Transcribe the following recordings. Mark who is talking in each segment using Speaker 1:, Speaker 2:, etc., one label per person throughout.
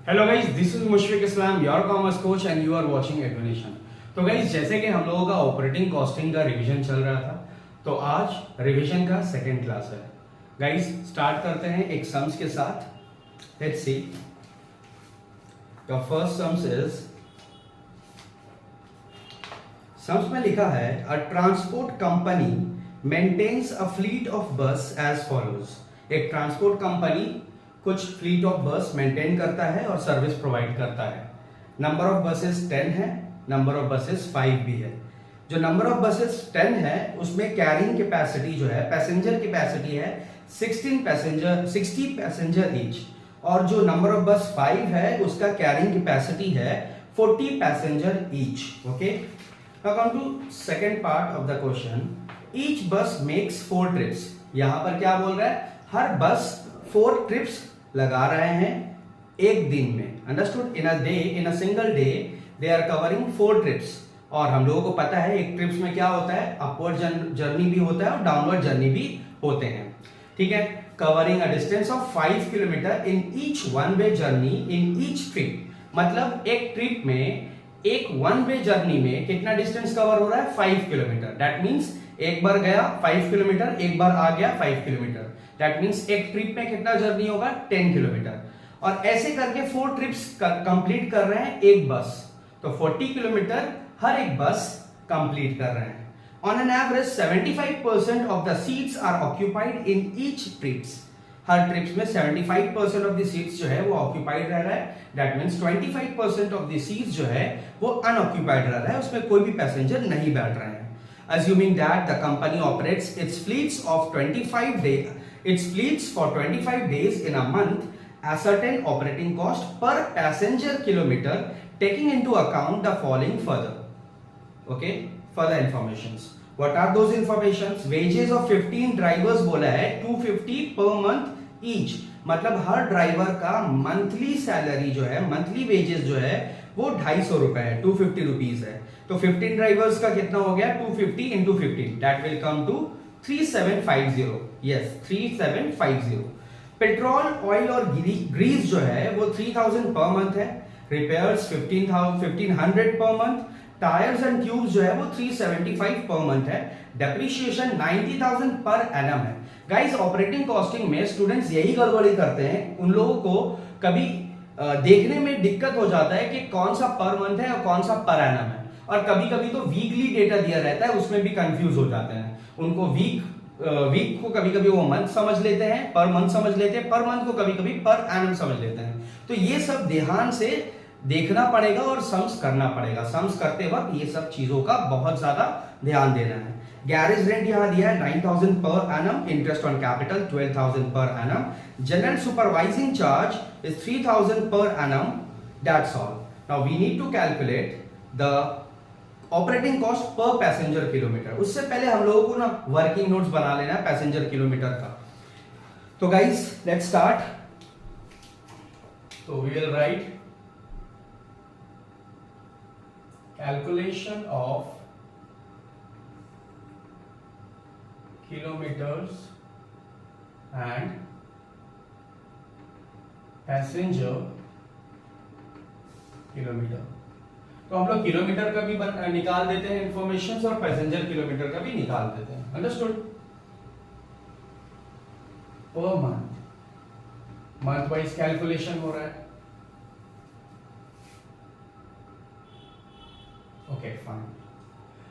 Speaker 1: Hello guys, this is Mushfiq Islam, your commerce coach and you are watching Edunation. तो guys, जैसे कि हम लोगों का ऑपरेटिंग कॉस्टिंग का रिवीजन चल रहा था, तो आज रिवीजन का सेकंड क्लास है। गाइस, स्टार्ट करते हैं एक सम्स के साथ। Let's see, your first sums is, sums में लिखा है a transport company maintains a fleet of bus as follows. एक ट्रांसपोर्ट कंपनी कुछ फ्लीट ऑफ बस मेंटेन करता है और सर्विस प्रोवाइड करता है। नंबर ऑफ बसेस 10 है, नंबर ऑफ बसेस 5 भी है। जो नंबर ऑफ बसेस 10 है उसमें कैरिंग कैपेसिटी जो है, पैसेंजर कैपेसिटी है 60 पैसेंजर ईच, और जो नंबर ऑफ बस 5 है उसका कैरिंग कैपेसिटी है 40 passenger each. Okay, now come to second part of the question. Each bus makes 4 trips. यहां पर क्या बोल रहा है, हर बस 4 ट्रिप्स लगा रहे हैं एक दिन में। Understood? In a day, in a single day they are covering 4 trips. और हम लोगों को पता है एक ट्रिप्स में क्या होता है, अपवर्ड जर्नी भी होता है और डाउनवर्ड जर्नी भी होते हैं। ठीक है, covering a distance of 5 kilometre in each one way journey in each trip. मतलब एक ट्रिप में, एक वन वे जर्नी में कितना डिस्टेंस कवर हो रहा है, 5 किलोमीटर। दैट मीन्स एक बार गया 5 किलोमीटर, एक बार आ गया 5 किलोमीटर। दैट मीन्स एक ट्रिप में कितना जर्नी होगा, 10 किलोमीटर। और ऐसे करके 4 ट्रिप्स कंप्लीट कर रहे हैं एक बस, तो 40 किलोमीटर हर एक बस कंप्लीट कर रहे हैं। On an average 75% of the seats are occupied in each trips. हर ट्रिप्स में 75% ऑफ द सीट्स जो है वो ऑक्यूपाइड रह रहा है। That means 25% of the seats जो है वो अनऑक्यूपाइड रह रहा है, उसमें कोई भी पैसेंजर नहीं बैठ रहे हैं। Assuming that the company operates its fleets for 25 days in a month, a certain operating cost per passenger kilometer, taking into account the following further. Okay, further informations. What are those informations? Wages of 15 drivers बोला है 250 per month each. मतलब हर driver का monthly salary जो है, monthly wages जो है वो 250 रुपए है, 250 रुपीज है। तो 15 ड्राइवर्स का कितना हो गया, 250 into 15, that will come to 3750। Yes, 3750। Petrol, oil और ग्रीस जो है वो 3000 पर मंथ है। Repairs 1500 per month. Tyres and tubes जो है वो 375 पर मंथ है। डेप्रिसिएशन 90,000 पर एनम है। गाइस, ऑपरेटिंग कॉस्टिंग में स्टूडेंट्स यही गड़बड़ी करते हैं, उन लोगों को कभी देखने में दिक्कत हो जाता है कि कौन सा पर मंथ है और कौन सा पर एनम है, और कभी कभी तो वीकली डेटा दिया रहता है, उसमें भी कंफ्यूज हो जाते हैं। उनको वीक को कभी कभी वो मंथ समझ लेते हैं, पर मंथ समझ लेते हैं, पर मंथ को कभी कभी पर एनम समझ लेते हैं। तो ये सब ध्यान से देखना पड़ेगा और सम्स करना पड़ेगा। सम्स करते वक्त ये सब चीजों का बहुत ज्यादा ध्यान देना है। गैरेज रेंट यहां दिया है 9000 per annum, interest on capital 12000 per annum, general supervising charge is 3000 per annum. That's all. Now we need to calculate the operating cost per passenger kilometer. उससे पहले हम लोगों को ना वर्किंग नोट्स बना लेना है पैसेंजर किलोमीटर का। तो गाइस, लेट्स स्टार्ट। तो we will write calculation of kilometers and passenger kilometer. तो हम लोग किलोमीटर का भी निकाल देते हैं इंफॉर्मेशन, और पैसेंजर किलोमीटर का भी निकाल देते हैं। Understood? Per month wise calculation हो रहा है। Okay, fine.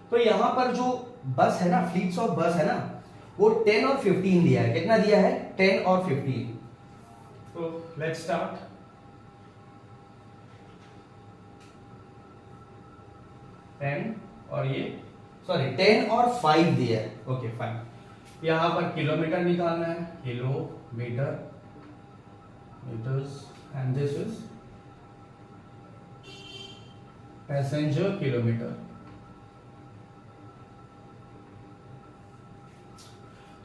Speaker 1: तो यहां पर जो बस है ना, फ्लीट्स ऑफ बस है ना, वो 10 और 15 दिया है। कितना दिया है, 10 और 15। तो लेट्स स्टार्ट। 10 और ये, सॉरी 10 और 5 दिया है। Okay, fine. यहां पर किलोमीटर निकालना है, kilometer, meters, and this is passenger kilometer.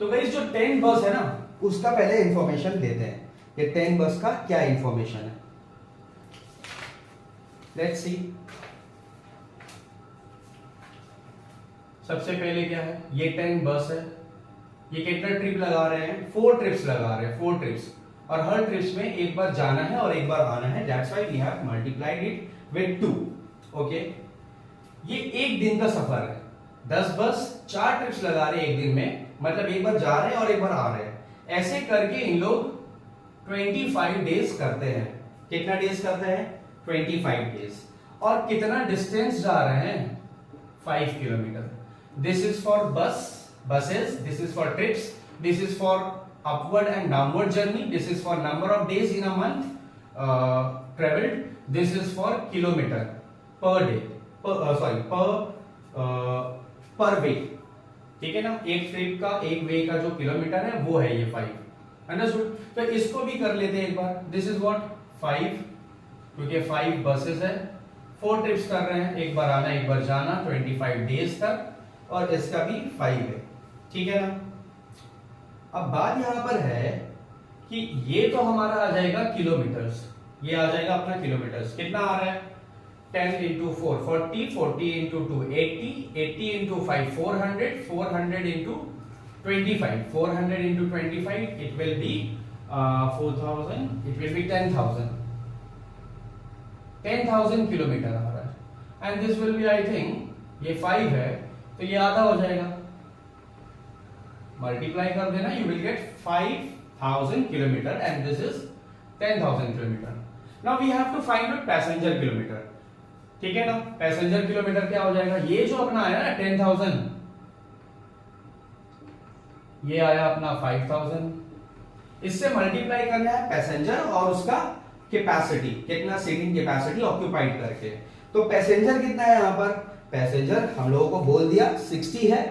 Speaker 1: तो गाइस, जो 10 बस है ना, उसका पहले इंफॉर्मेशन देते हैं। ये 10 बस का क्या इंफॉर्मेशन है, लेट्स सी। सबसे पहले क्या है, ये 10 बस है, ये कितना ट्रिप लगा रहे हैं, 4 ट्रिप्स लगा रहे हैं, 4 ट्रिप्स। और हर ट्रिप्स में एक बार जाना है और एक बार आना है, that's why we have multiplied it with 2। Okay, ये एक दिन का सफर है, 10 बस 4 ट्रिप्स लगा रहे हैं एक दिन में, मतलब एक बार जा रहे हैं और एक बार आ रहे हैं। ऐसे करके इन लोग 25 डेज करते हैं। कितना डेज करते हैं? 25 डेज। और कितना डिस्टेंस जा रहे हैं? 5 kilometre. This is for buses, this is for trips, this is for upward and downward journey, this is for number of days in a month traveled, this is for kilometer per day, per way। ठीक है ना, एक trip का, एक वे का जो kilometre है वो है ये 5। अंडरस्टूड? तो इसको भी कर लेते हैं एक बार। दिस इज व्हाट 5, क्योंकि 5 बसेस है, 4 ट्रिप्स कर रहे हैं, एक बार आना एक बार जाना, 25 डेज तक, और इसका भी 5 है। ठीक है ना। अब बात यहां पर है कि ये तो हमारा आ जाएगा किलोमीटर्स, ये आ जाएगा अपना किलोमीटर्स। कितना आ रहा है? 10 into 4 40, 40 into 2 80, 80 into 5 400, 400 into 25, 400 into 25 it will be 4000, it will be 10,000 kilometre आ रहा है। And this will B, I think ये 5 है तो ये आधा हो जाएगा, मल्टीप्लाई कर देना, you will get 5000 kilometer and this is 10,000 kilometer. Now we have to find out passenger kilometer. ठीक है ना, पैसेंजर किलोमीटर क्या हो जाएगा? ये जो अपना आया ना 10,000, ये आया अपना 5,000, इससे मल्टीप्लाई करना है पैसेंजर और उसका कैपेसिटी, कितना सीटिंग कैपेसिटी ऑक्यूपाइड करके। तो पैसेंजर कितना है यहां पर? पैसेंजर हम लोगों को बोल दिया 60 है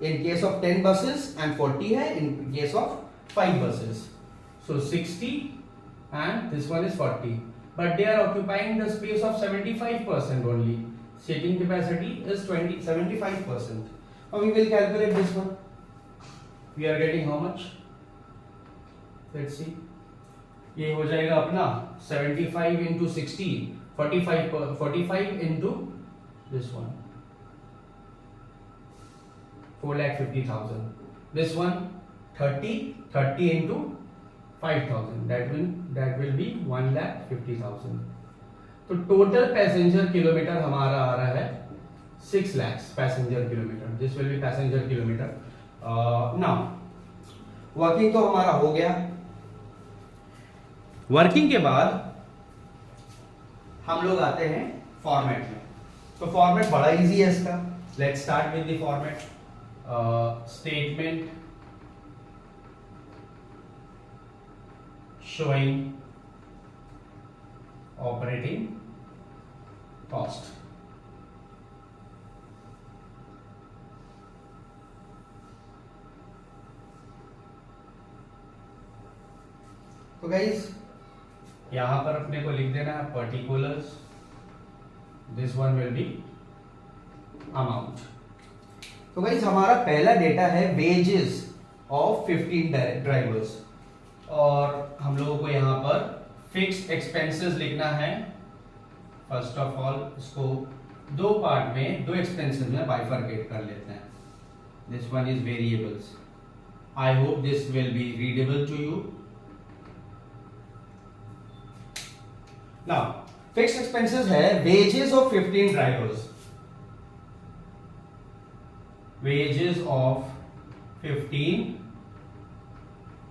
Speaker 1: in case of 10 buses and 40 है in case of 5 buses। So 60 and this one is 40, but they are occupying the space of 75% only. Seating capacity is 75%. Now we will calculate this one. We are getting how much? Let's see. ये हो जाएगा अपना 75 into 60, 45 into this one, 4,50,000. This one 30 into 5,000, that will be 1,50,000। तो total passenger kilometre हमारा आ रहा है 6 lakhs passenger kilometre. This will B passenger kilometre. Now working तो हमारा हो गया। वर्किंग के बाद हम लोग आते हैं फॉर्मेट में। तो फॉर्मेट बड़ा इजी है इसका। Let's start with the format. Statement showing operating cost। तो गाइस यहां पर अपने को लिख देना है particulars, this one will be amount. तो गाइस हमारा पहला डेटा है वेजेस ऑफ 15 ड्राइवर्स, और हम लोगों को यहां पर फिक्स्ड एक्सपेंसेस लिखना है। फर्स्ट ऑफ ऑल इसको दो पार्ट में, दो एक्सपेंसेस में बाइफरकेट कर लेते हैं। This one is variables. I hope this will be readable to you. Now fixed expenses है wages of 15 drivers, wages of 15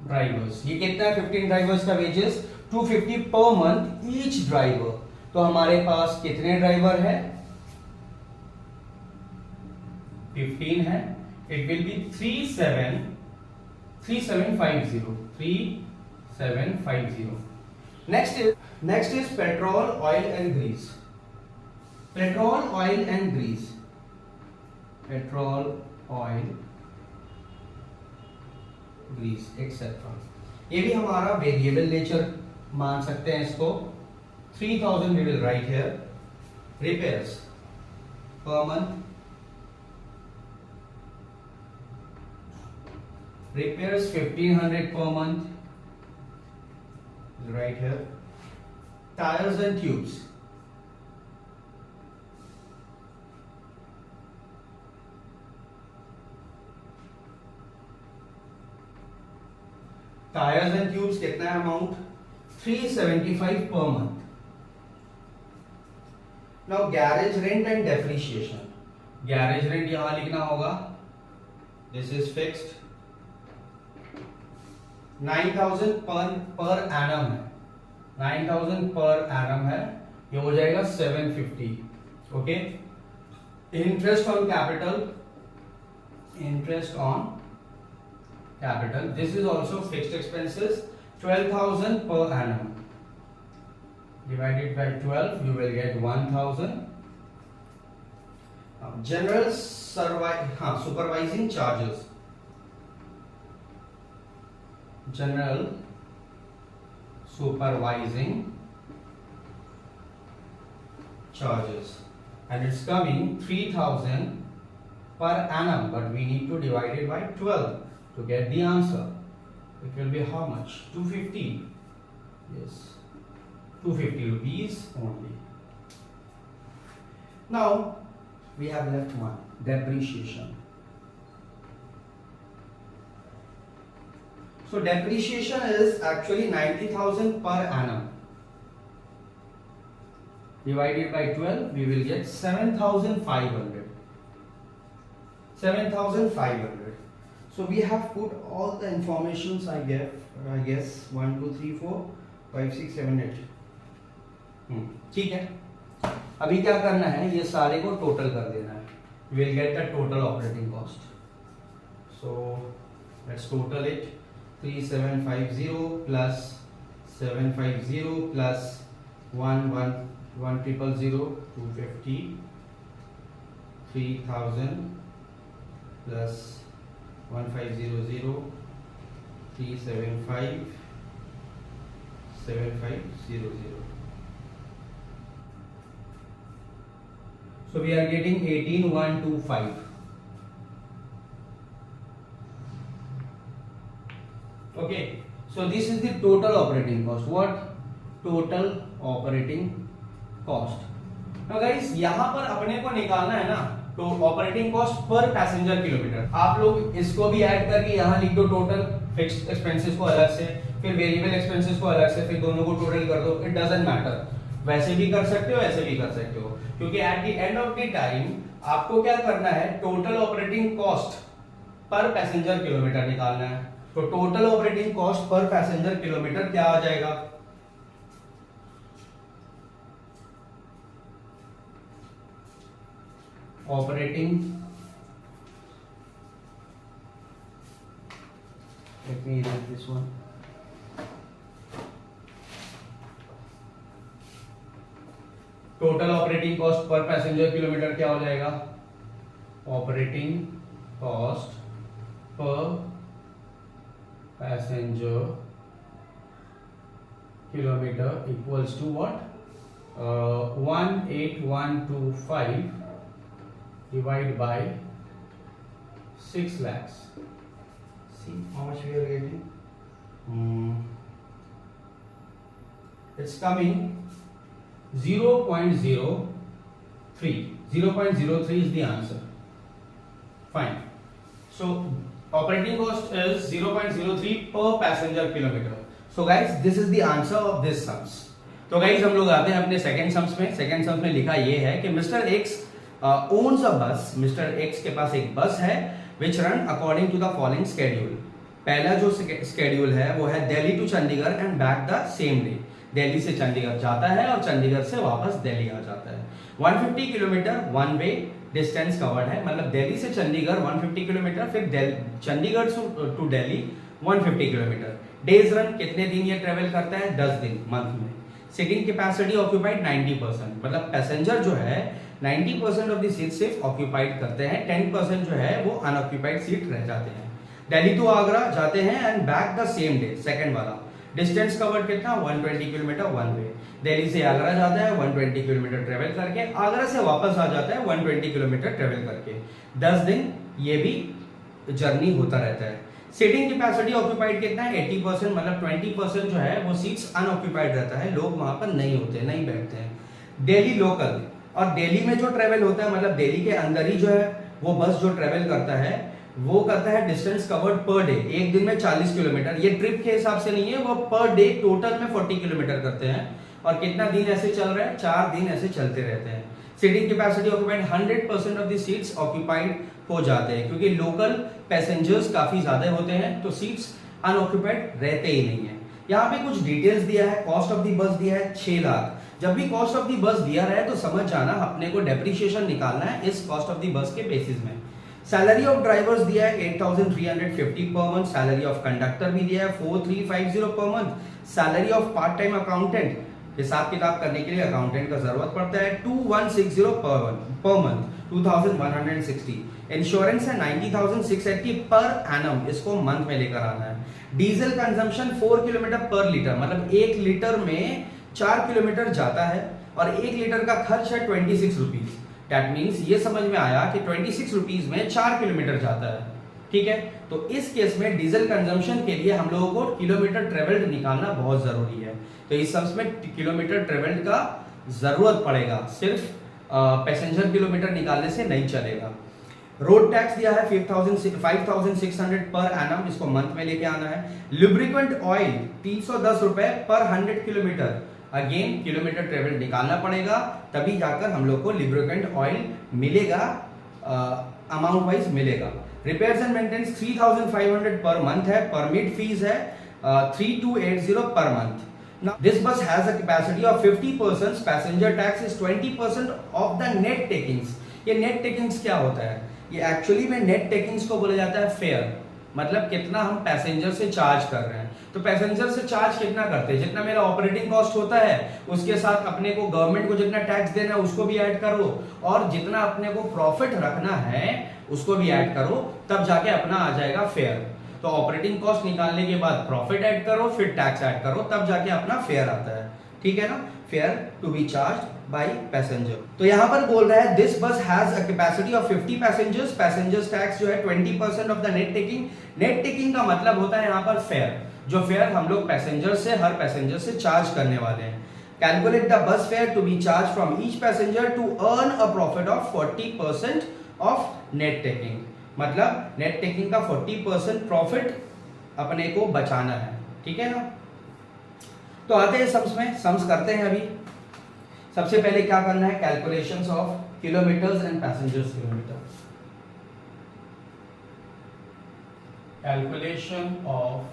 Speaker 1: drivers. ये कितना है 15 ड्राइवर्स का wages? 250 per month each driver. तो हमारे पास कितने ड्राइवर है? 15 है। It will be 3750। Next is petrol, oil and grease. Petrol, oil and grease, petrol, oil, grease etcetera. ये भी हमारा वेरिएबल नेचर मान सकते हैं इसको। 3000 we will write here। repairs per month, repairs 1500 per month, right here। tires and tubes, tyres and tubes कितना है amount? 375 per month. Now garage rent and depreciation. Garage rent यहां लिखना होगा, this is fixed, 9,000 per annum है, 9,000 per annum है, ये हो जाएगा 750. Okay. Interest on capital, this is also fixed expenses, 12,000 per annum. Divided by 12, you will get 1,000. General supervising charges. General supervising charges, and it's coming 3,000 per annum, but we need to divide it by 12 to get the answer. It will be how much? 250. Yes, 250 rupees only. Now we have left one, depreciation. So depreciation is actually 90,000 per annum. Divided by 12, we will get 7,500. 7,500. So we have put all the informations, I guess 1 2 3 4 5 6 7 8. ठीक है. अभी क्या करना है, ये सारे को total कर देना है. We will get the total operating cost. So let's total it. 3750 plus 750 plus 1,000 250, 3,000 plus 1,500 375 7500. So we are getting 18,125. Okay, so this is the total operating cost. What? Total operating cost. Now guys, यहाँ पर अपने को निकालना है ना, तो operating cost per passenger kilometre. आप लोग इसको भी ऐड करके यहाँ लिख दो, टोटल फिक्स्ड एक्सपेंसेस को अलग से, फिर वेरिएबल एक्सपेंसेस को अलग से, फिर दोनों को टोटल कर दो. इट डजंट मैटर, वैसे भी कर सकते हो, ऐसे भी कर सकते हो, क्योंकि at the end of the time आपको क्या करना है, total operating cost per passenger kilometer निकालना है. तो total operating cost per passenger kilometer क्या आ जाएगा? Operating, let me write this one. Total operating cost per passenger kilometer क्या हो जाएगा? Operating cost per passenger kilometer equals to what? 18125 divided by 6 lakhs. See how much we are getting? It's coming 0.03. 0.03 is the answer. Fine. So operating cost is 0.03 per passenger kilometer. So guys, this is the answer of this sums. तो guys हम लोग आते हैं अपने second sums में. Second sums में लिखा ये है कि mister x owns a bus. Mister x के पास एक बस है which run according to the following schedule. पहला जो स्केड्यूल है वो है Delhi to Chandigarh and back the same day. Delhi से चंडीगढ़ जाता है और चंडीगढ़ से वापस दिल्ली आ जाता है. 150 kilometer one way distance covered है, मतलब दिल्ली से चंडीगढ़ 150 किलोमीटर, फिर Chandigarh to Delhi 150 kilometer. Days run, कितने दिन ये ट्रेवल करता है? 10 दिन मंथ में. सीटिंग कैपेसिटी ऑक्यूपाइड 90%, मतलब पैसेंजर जो है 90% ऑफ द सीट सिर्फ ऑक्यूपाइड करते हैं, 10% जो है वो अनऑक्यूपाइड सीट रह जाते हैं. दिल्ली टू आगरा जाते हैं and back the same day, second वाला. डिस्टेंस कवर्ड कितना? 120 किलोमीटर वन वे. दिल्ली से आगरा जाता है 120 किलोमीटर ट्रेवल करके, आगरा से वापस आ जाता है 120 किलोमीटर ट्रेवल करके. 10 दिन ये भी जर्नी होता रहता है. सीटिंग कैपेसिटी ऑक्यूपाइड कितना है? 80%, मतलब 20% जो है वो सीट्स अनऑक्यूपाइड रहता है, लोग वहां पर नहीं होते, नहीं बैठते हैं. दिल्ली लोकल, और दिल्ली में जो ट्रेवल होता है, मतलब दिल्ली के अंदर ही जो है वो बस जो ट्रेवल करता है वो करता है डिस्टेंस कवर्ड पर डे, एक दिन में 40 किलोमीटर। ये ट्रिप के हिसाब से नहीं है, वो पर डे टोटल में 40 किलोमीटर करते हैं। और कितना दिन ऐसे चल रहा है? 4 दिन ऐसे चलते रहते हैं। Seating capacity occupied 100% of the seats occupied हो जाते हैं, क्योंकि लोकल पैसेंजर्स काफी ज्यादा होते हैं तो सीट्स अनऑक्यूपाइड रहते ही नहीं है। यहाँ पे कुछ डिटेल्स दिया है। कॉस्ट ऑफ द बस दिया है 6 लाख। जब भी कॉस्ट ऑफ द बस दिया रहा है तो समझ जाना अपने को डेप्रिसिएशन निकालना है इस कॉस्ट ऑफ द बस के बेसिस में। सैलरी ऑफ ड्राइवर्स दिया है 8350 पर मंथ। सैलरी ऑफ कंडक्टर भी दिया है 4350 पर month. Salary of part time accountant, हिसाब किताब करने के लिए अकाउंटेंट का जरूरत पड़ता है, 2160 पर मंथ, 2160। इंश्योरेंस है 90,680 पर एनम, इसको मंथ में लेकर आना है। Diesel consumption 4 kilometre per litre, मतलब 1 लीटर में 4 किलोमीटर जाता है और 1 लीटर का खर्च है 26 रुपीज। दैट मीन्स ये समझ में आया कि 26 रुपीज में 4 किलोमीटर जाता है। ठीक है, तो इस केस में डीजल कंजम्पशन के लिए हम लोगों को किलोमीटर ट्रेवल्ड निकालना बहुत जरूरी है। तो इस सब में किलोमीटर ट्रेवल्ड का जरूरत पड़ेगा, सिर्फ पैसेंजर किलोमीटर निकालने से नहीं चलेगा। रोड टैक्स दिया है 5600 पर एनम, इसको मंथ में लेके आना है। लुब्रिकेंट ऑयल 310 रुपए पर 100 किलोमीटर, अगेन किलोमीटर ट्रेवल निकालना पड़ेगा, तभी जाकर हम लोग को लुब्रिकेंट ऑयल मिलेगा, अमाउंट वाइज मिलेगा। Repairs and maintenance 3500 per month है। परमिट फीस है 3280 per month. Now this bus has a capacity of 50%, passenger tax is 20% of the net takings। ये net takings क्या होता है? ये एक्चुअली में net takings को बोला जाता है फेयर, मतलब कितना हम पैसेंजर से चार्ज कर रहे हैं। तो पैसेंजर से चार्ज कितना करते हैं? जितना मेरा ऑपरेटिंग कॉस्ट होता है उसके साथ अपने को गवर्नमेंट को जितना टैक्स देना है उसको भी ऐड करो, और जितना अपने को प्रॉफिट रखना है उसको भी ऐड करो, तब जाके अपना आ जाएगा फेयर। तो ऑपरेटिंग कॉस्ट निकालने के बाद प्रॉफिट ऐड करो, फिर टैक्स ऐड करो, तब जाके अपना फेयर आता है। ठीक है ना, fare to be charge by passenger. तो यहां पर बोल रहा है this bus has a capacity of 50 passengers, passengers tax जो है 20% of the net taking. Net taking का मतलब होता है यहाँ पर फेयर, जो फेयर हम लोग पैसेंजर से, हर पैसेंजर से चार्ज करने वाले हैं। Calculate the bus fare to be charge from each passenger to earn a profit of 40% of net taking, मतलब नेट टेकिंग का 40% प्रॉफिट अपने को बचाना है। ठीक है ना, तो आते हैं सम्स में, सम्स करते हैं अभी। सबसे पहले क्या करना है? Calculations of kilometres and passengers kilometre. Calculation of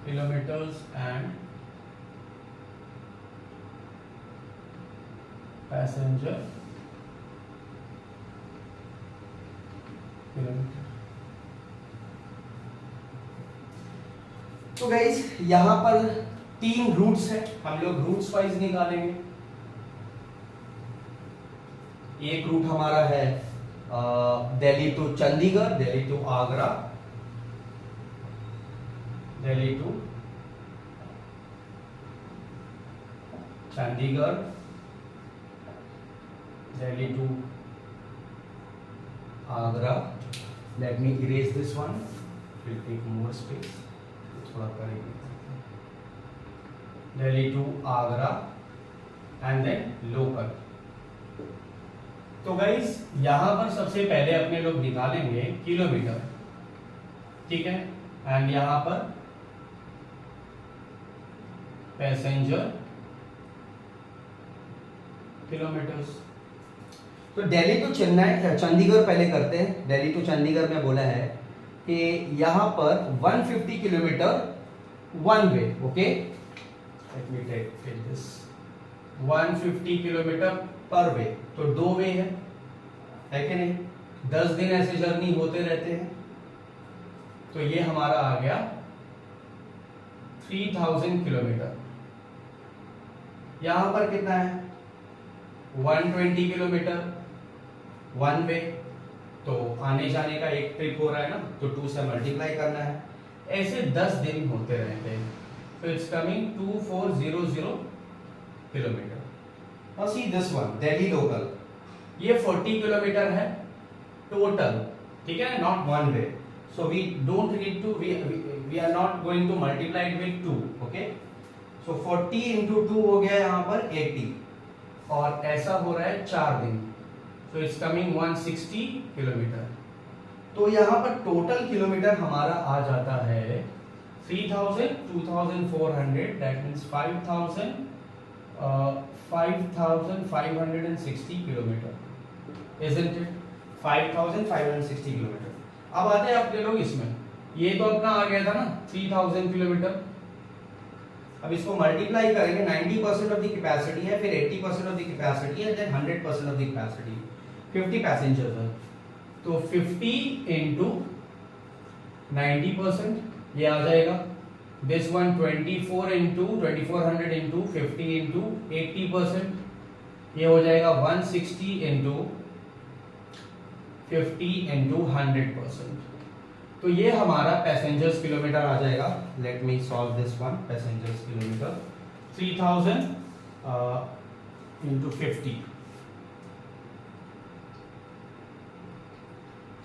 Speaker 1: kilometres and passenger kilometer. तो गाइस यहां पर 3 रूट्स है, हम लोग रूट्स वाइज निकालेंगे। एक रूट हमारा है Delhi to Chandigarh, Delhi to Agra, Delhi to Chandigarh, Delhi to Agra. Let me erase this one, will take more space, थोड़ा करेंगे। Delhi to Agra and then local. तो गाइस यहां पर सबसे पहले अपने लोग निकालेंगे किलोमीटर, ठीक है, एंड यहां पर पैसेंजर किलोमीटर्स। तो दिल्ली टू चेन्नई, चंडीगढ़ पहले करते हैं। दिल्ली टू चंडीगढ़ में बोला है कि यहां पर 150 kilometer one way, okay, let me take this, 150 kilometer per way, तो 2 वे है कि नहीं? 10 दिन ऐसे जर्नी होते रहते हैं, तो ये हमारा आ गया 3000 किलोमीटर। यहां पर कितना है? 120 किलोमीटर वन वे, तो आने जाने का एक ट्रिप हो रहा है ना, तो 2 से मल्टीप्लाई करना है। ऐसे 10 दिन होते रहते हैं, तो इट्स कमिंग 2400 किलोमीटर। और see this one Delhi local, ये 40 किलोमीटर है टोटल, ठीक है, not one way, so we don't need to, we are not going to multiply it with 2, okay. So 40 into 2 हो गया यहाँ पर 80, और ऐसा हो रहा है 4 दिन, सो इट्स कमिंग 160 किलोमीटर। तो यहाँ पर टोटल किलोमीटर हमारा आ जाता है 3000, 2400, that means 5560 kilometre, isn't it? 5560 kilometre. अब आते हैं अपने लोग इसमें, ये तो अपना आ गया था ना 3000 किलोमीटर। अब इसको मल्टीप्लाई करेंगे, 90% ऑफ द कैपेसिटी है, फिर 80% ऑफ द कैपेसिटी है, then 100% of the capacity, 50 passengers है, तो 50 इंटू 90% ये आ जाएगा। This one 24 into 2400 into 50 into 80%, ये हो जाएगा 160 इंटू 50 इंटू 100%। तो ये हमारा पैसेंजर्स किलोमीटर आ जाएगा। Let me solve this one, passengers kilometre 3000 into 50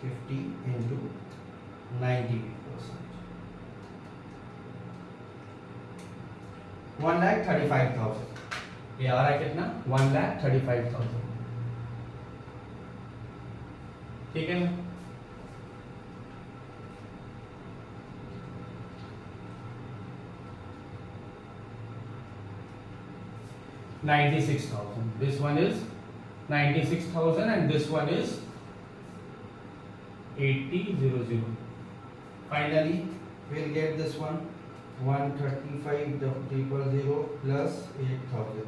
Speaker 1: into 90%, 1,35,000। ये आ रहा है कितना? 1,35,000। ठीक है ना? $96,000. This one is 96,000 and this one is 80,000. Finally, we'll get this one 135,000 plus 8,000.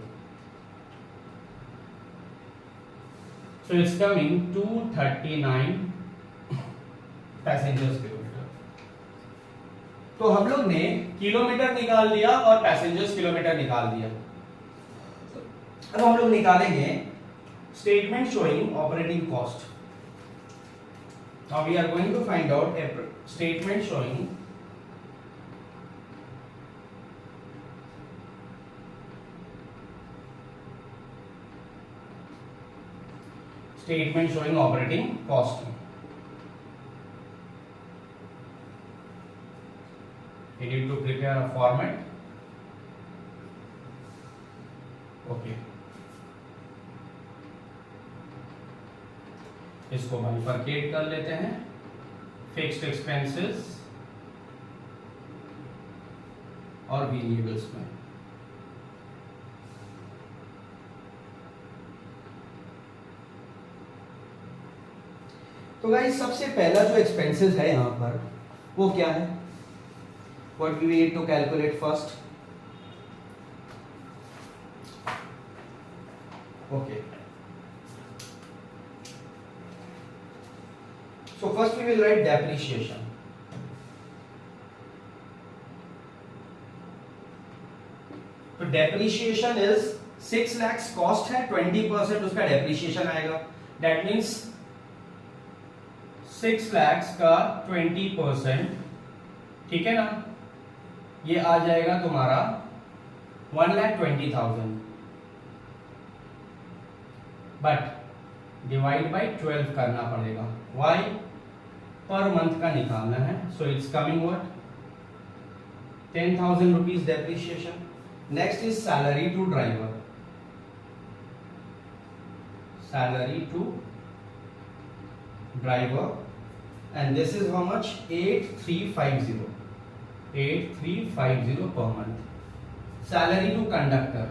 Speaker 1: So it's coming 239 passengers kilometre. तो हम लोग ने किलोमीटर निकाल लिया और पैसेंजर्स किलोमीटर निकाल दिया। अब हम लोग निकालेंगे statement showing operating cost. Now we are going to find out a statement showing operating cost. You need to prepare a format. Okay. इसको बाइफरकेट कर लेते हैं, फिक्स्ड एक्सपेंसेस और वेरिएबल्स में। तो गाइस सबसे पहला जो एक्सपेंसेस है यहां पर वो क्या है? What we need to calculate first? Okay, so first we will write depreciation. तो depreciation is 6 lakhs cost है, 20% उसका depreciation आएगा, that means 6 lakhs का 20%, ठीक है ना? ये आ जाएगा तुम्हारा 1,20,000, बट डिवाइड बाई 12 करना पड़ेगा। Why? पर मंथ का निकालना है, so it's coming what? 10,000 rupees depreciation. Next is salary to driver, salary to driver, and this is how much? 8,350 per month. Salary to conductor,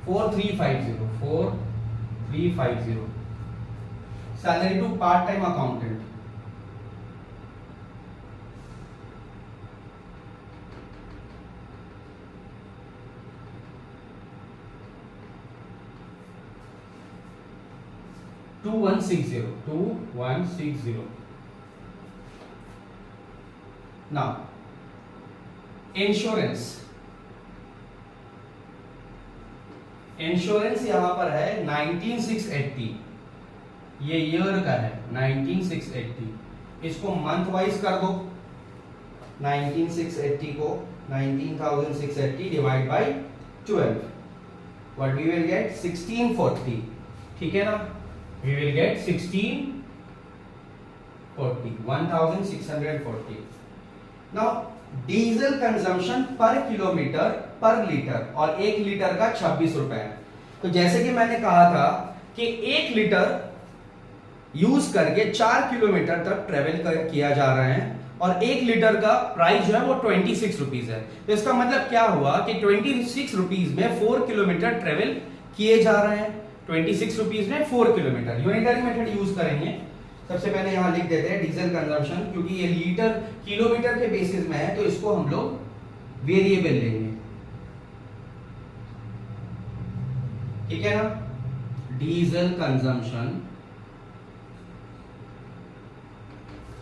Speaker 1: $4,350। Salary to part time accountant, $2,160। Now insurance, insurance यहां पर है 19,680, ये year का है 19,680। इसको month wise कर दो, 19,680 को 19,680 divide by 12, what we will get? 1640, ठीक है ना? We will get 1640, 1640। Now diesel consumption per kilometer per litre और 1 लीटर का 26 रुपए। तो जैसे कि मैंने कहा था कि 1 लीटर यूज करके 4 किलोमीटर तक ट्रेवल किया जा रहा है और 1 लीटर का प्राइस जो है वो 26 रुपीज है। तो इसका मतलब क्या हुआ कि 26 रुपीज में 4 किलोमीटर ट्रेवल किए जा रहे हैं। 26 रुपीज में 4 किलोमीटर। यूनिटरी मेथड यूज करेंगे। सबसे पहले यहां लिख देते हैं डीजल कंजम्पशन, क्योंकि ये लीटर किलोमीटर के बेसिस में है तो इसको हम लोग वेरिएबल लेंगे, ठीक है ना। डीजल कंजम्पशन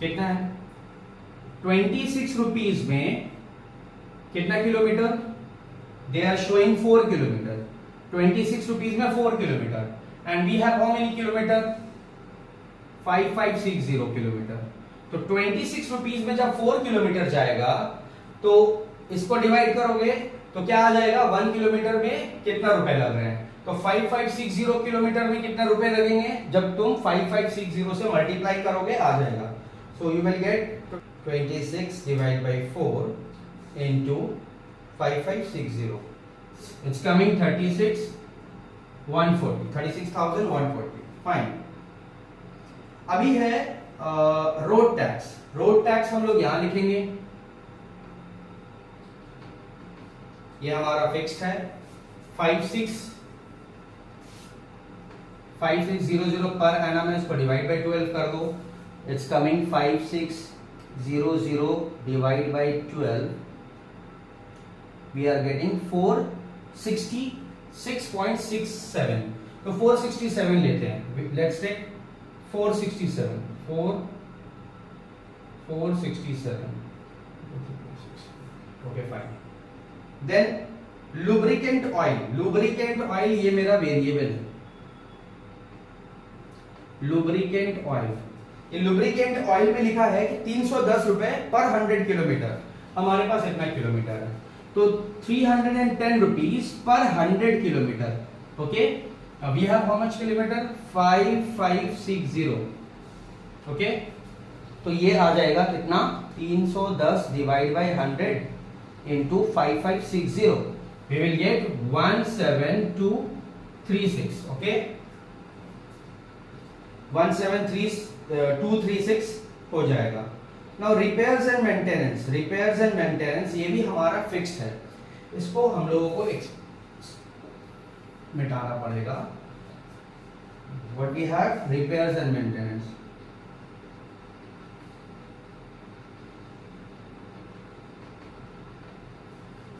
Speaker 1: कितना है? 26 रुपीज में कितना kilometer? They are showing 4 kilometer. 26 rupees में 4 kilometer and we have how many kilometer? 5560 kilometer. तो 26 रुपीज में जब 4 किलोमीटर जाएगा तो इसको डिवाइड करोगे तो क्या आ जाएगा? 1 किलोमीटर में कितना रुपए लग रहे हैं? तो 5560 किलोमीटर में कितना रुपए लगेंगे? जब तुम 5560 से मल्टीप्लाई करोगे आ जाएगा। So you will gate 26 divide by 4 into 5560। It's coming 36,140 fine. अभी है रोड टैक्स। रोड टैक्स हम लोग यहां लिखेंगे, ये हमारा फिक्स्ड है 5600 पर एनम है। इसको डिवाइड बाय 12 कर दो। It's coming 5600 divide by 12 we are getting 466.67। तो 467 लेते हैं। Let's take 467 okay fine. Then lubricant oil ये मेरा वेरिएबल है। लुब्रिकेंट ऑयल, ये लुब्रिकेंट ऑयल में लिखा है कि 310 रुपए पर 100 किलोमीटर। हमारे पास इतना किलोमीटर है तो 310 rupees per 100 kilometer. Okay, we have how much kilometer? 5560। Okay, तो ये आ जाएगा कितना? 310 divide by 100 into 5560। We will get 17236। Okay, 17236 हो जाएगा। नाउ रिपेयर्स एंड मेंटेनेंस ये भी हमारा फिक्स्ड है। इसको हम लोगों को मिटाना पड़ेगा। What we have? Repairs and maintenance.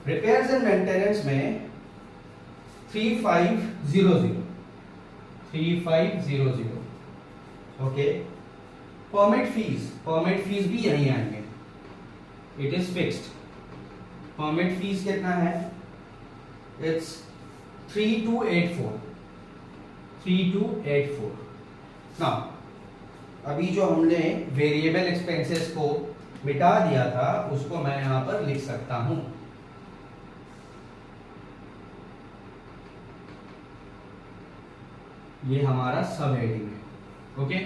Speaker 1: Repairs and maintenance में 3500। ओके, परमिट फीस भी यही आएंगे। It is fixed. Permit fees कितना है? इट्स 3284। ना अभी जो हमने वेरिएबल एक्सपेंसेस को मिटा दिया था उसको मैं यहां पर लिख सकता हूं। ये हमारा सब हेडिंग है। Okay,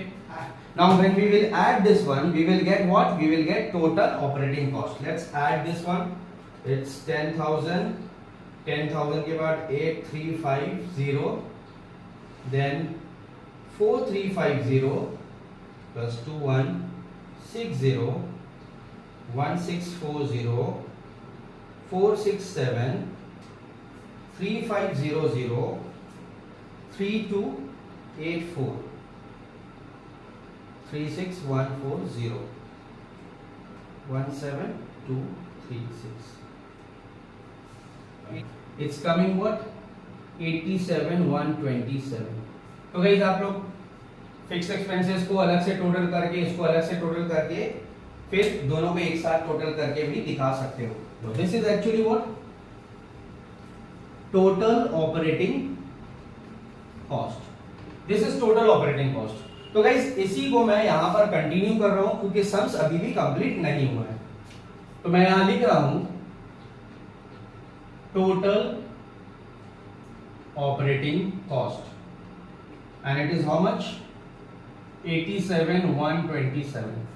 Speaker 1: now when we will add this one we will get what? We will get total operating cost. Let's add this one. It's 10,000 के बाद 8350, then 4350 plus 2160 1640 467 3500 3284 36140 17236। It's coming what? 87,127। तो गाइस आप लोग फिक्स्ड एक्सपेंसेस को अलग से total करके, इसको अलग से टोटल करके, फिर दोनों को एक साथ टोटल करके भी दिखा सकते हो। तो this is actually what? Total operating cost. This is total operating cost. तो गाइस इसी को मैं यहां पर कंटिन्यू कर रहा हूं क्योंकि सम्स अभी भी कंप्लीट नहीं हुआ है। तो मैं यहां लिख रहा हूं total operating cost and it is how much? 87,127।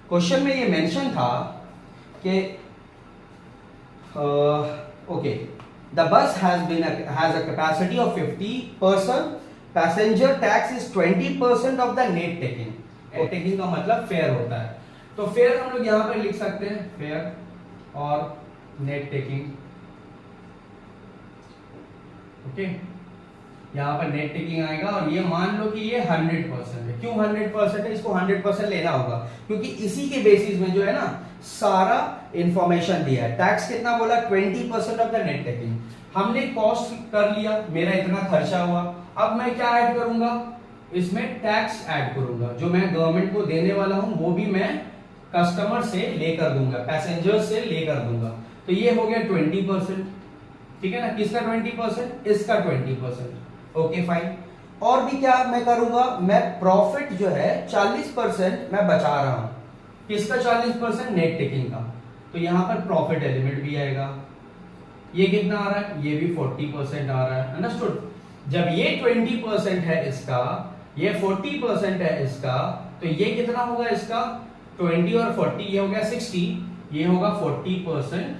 Speaker 1: Question में ये मेंशन था कि okay, the bus has a capacity of 50%, passenger tax is 20% of the net taking. Taking का मतलब फेयर होता है, तो फेयर हम लोग यहां पर लिख सकते हैं, फेयर और नेट टेकिंग। ओके, यहाँ पर नेट टेकिंग आएगा और ये मान लो कि ये 100% है। क्यों 100% है? इसको 100% लेना होगा क्योंकि इसी के बेसिस में जो है ना सारा इंफॉर्मेशन दिया है। टैक्स कितना बोला? 20% ऑफ द नेट टेकिंग। हमने कॉस्ट कर लिया, मेरा इतना खर्चा हुआ। अब मैं क्या ऐड करूंगा? इसमें टैक्स ऐड करूंगा। जो मैं गवर्नमेंट को देने वाला हूं वो भी मैं कस्टमर से लेकर दूंगा, पैसेंजर से लेकर दूंगा। तो ये हो गया 20%, ठीक है ना। किसका 20%? इसका 20%। Okay fine. और भी क्या मैं करूंगा? मैं प्रॉफिट जो है 40% मैं बचा रहा हूं। किसका 40%? नेट टेकिंग का। तो यहां पर प्रॉफिट एलिमेंट भी आएगा। ये कितना आ रहा है? ये भी 40% आ रहा है। अंडरस्टूड? जब ये 20% है इसका, ये 40% है इसका, तो ये कितना होगा इसका? 20 और 40, ये हो गया 60, ये होगा 40%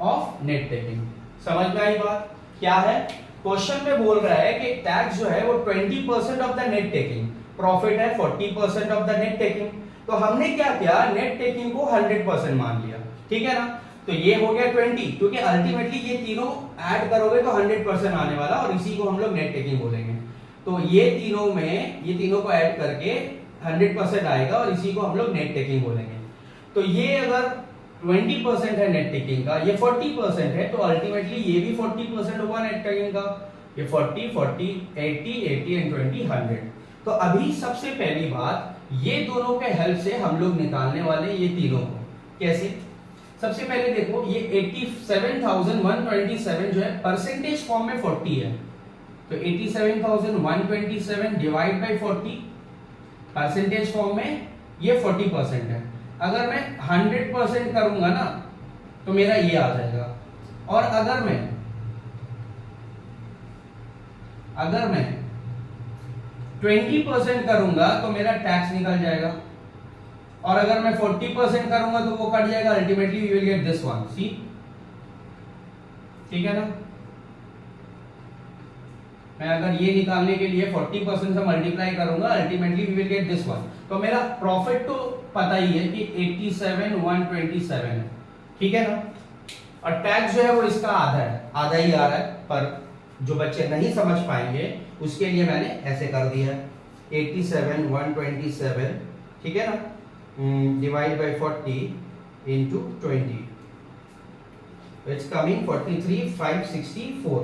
Speaker 1: ऑफ नेट टेकिंग। समझ में आई बात? क्या है क्वेश्चन में बोल रहा है कि टैक्स जो है वो 20% of the net taking, profit है 40% ऑफ द नेट टेकिंग। तो हमने क्या किया? नेट टेकिंग को 100% मान लिया, ठीक है ना। तो ये हो गया 20, क्योंकि अल्टीमेटली ये तीनों ऐड करोगे तो 100% आने वाला, और इसी को हम लोग नेट टेकिंग बोलेंगे। तो ये तीनों में, ये तीनों को ऐड करके 100% आएगा और इसी को हम लोग नेट टेकिंग बोलेंगे। तो ये अगर 20% है नेट टेकिंग का, ये 40% है, तो अल्टीमेटली ये भी 40% होगा नेट टेकिंग का। ये 40, 40, 80, 80 एंड 20, 100। तो अभी सबसे पहली बात, ये दोनों के हेल्प से हम लोग निकालने वाले ये तीनों को। कैसे? सबसे पहले देखो, ये 87,127 जो है परसेंटेज फॉर्म में 40 है, तो 87,127 डिवाइड बाई 40, परसेंटेज फॉर्म में ये 40% है। अगर मैं 100% करूंगा ना तो मेरा ये आ जाएगा, और अगर मैं 20% करूंगा तो मेरा टैक्स निकल जाएगा, और अगर मैं 40% करूंगा तो वो कट जाएगा। Ultimately we will get this one, see, ठीक है ना। मैं अगर ये निकालने के लिए 40% से मल्टीप्लाई करूंगा, ultimately we will get this one. तो मेरा प्रॉफिट तो पता ही है कि 87,127 है, ठीक है ना। और टैक्स जो है वो इसका आधा है, आधा ही आ रहा है, पर जो बच्चे नहीं समझ पाएंगे उसके लिए मैंने ऐसे कर दिया है, 87,127, ठीक है ना, divide by 40 into 20, it's coming 43,564।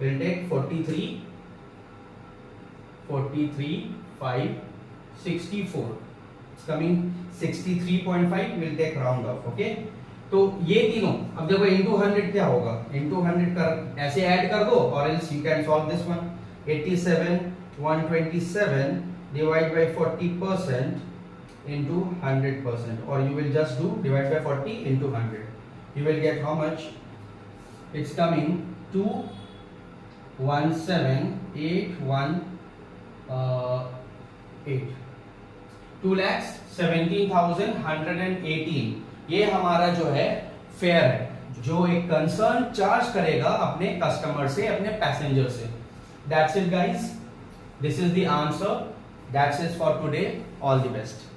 Speaker 1: Will take 43,564, it's coming 63.5, will take round off. Okay, तो ये तीनों, अब देखो इनटू 100 क्या होगा? इनटू 100 कर ऐसे ऐड कर दो, और else you can solve this one. 87,127 divide by 40% into 100%, or you will just do divide by 40 into 100. You will get how much? It's coming 217,818, 2,17,118। ये हमारा जो है फेयर है, जो एक कंसर्न चार्ज करेगा अपने कस्टमर से, अपने पैसेंजर से। That's it guys, this is the answer, that's it for today, all the best।